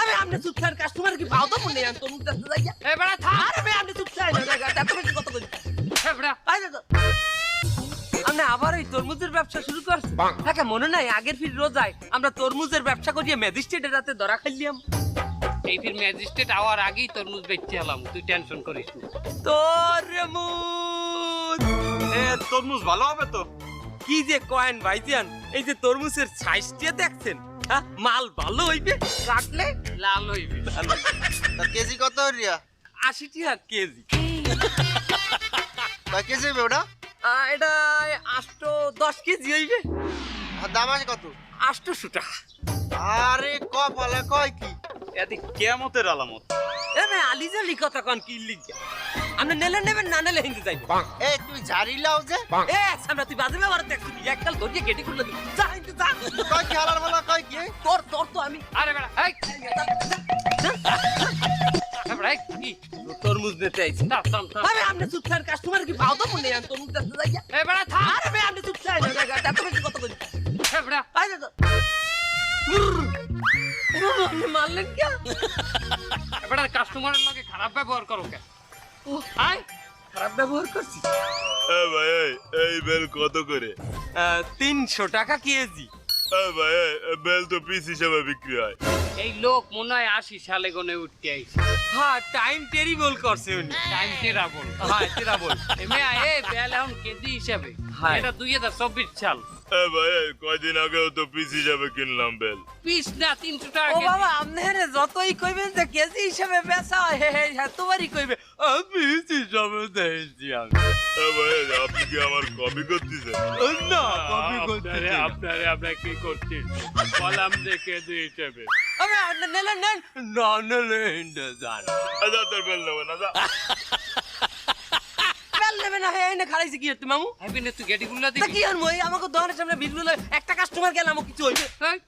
আরে আপনি চুপ থাকেন, কাস্টমার কি পাও তো মনে আন তোর মুখটা যাইয়া এ বড়া থাক। আরে ভাই আপনি চুপ থাকেন না, এত বেশি কত করি এ বড়া আইজা তো আমরা আবার এই তরমুজের ব্যবসা শুরু করছি। তাকে মনে নাই আগের ফির রোজায় আমরা তরমুজের ব্যবসা করিয়ে ম্যাজিস্ট্রেটের রাতে ধরা খাইলাম। এই ফির ম্যাজিস্ট্রেট আওয়ার আগেই তরমুজ বেচতে হলাম, তুই টেনশন করিস না। তরমুজ তরমুজ ভালো হবে তো? কি যে কয়েন ভাইজান, এই যে তরমুজের সাইজটা দেখছেন, হ্যাঁ মাল ভালো হইবে, কাটলে লাল হইবি। তা কেজি কত রিয়া? 80 টাকা কেজি। কয় কেজি হবে ওটা? এটা 10 কেজি হইবে। আর দাম আছে কত? 800 টাকা। আরে কপালে কয় কি? এতে কিয়ামতের আলামত। এ ভাই আলিজালি কথা কন কি লিখা, আপনি নেবেন না নেলে হিন্দু যাইব। এই তুই ঝাড়ি লাও যে? এ সামনে তুই বাজে ব্যবহার দেখছিস, এককাল ধরিয়ে গেটি খুলে দিবি, যা হিন্দু যা। কয় কি হালাল ভালো কয় কি? তোর তো আমি আরে বেড়া এই বড়া কি তরমুজ নিতে আইছি। থাম। আরে আপনি চুপ থাকেন, কাস্টমার কি পাও তো মনে আন তোর মুখটা যাইয়া এ বড়া থাক। আরে ভাই আপনি চুপ থাকেন না, এত বেশি কত করি এ বড়া আইজা তো আপনি মারলেন কে? এ বড়া কাস্টমারের লগে খারাপ ব্যবহার করো কে? আই খারাপ ব্যবহার করছি। ভাই এই বেল কত করে? 300 টাকা কেজি। ভাই বেল তো পিস হিসাবে বিক্রি হয়। এই লোক মনে হয় 80 সালে গনে উঠতে আইছে। হ্যাঁ টাইম টেরিবল করছে উনি। টাইম টেরা বল। হ্যাঁ টেরাবল। এমএ এ বেল এখন কেজি হিসাবে। হ্যাঁ। এটা 2024 সাল। ভাই কয়দিন আগেও তো পিস হিসাবে কিনলাম বেল। পিস না 300 টাকা ও কেজি। বাবা আপনারে যতই কইবেন যে কেজি হিসাবে বেচা হয়, তোমারই কইবে আমি হিসাবে দেইছি আমি। ভাই আপনি কি আমার কপি করতেছেন? না কপি করতে আপনারা কি করছেন? কলাম দেখে দিয়ে হিসাবে। আমি আপনি নেন না নেলে হিন্দু জান আচ্ছা তোর বেল নেবো না, যা। বেল নেবে না, হে এনে খারাইছে কি হচ্ছে মামু? আইবিনে তুই গেটি গুলা তা দিবি। কি আর মই আমাকে দোকানের সামনে বিলগুলো একটা কাস্টমার গেল আমাকে কিছু হইবে। এই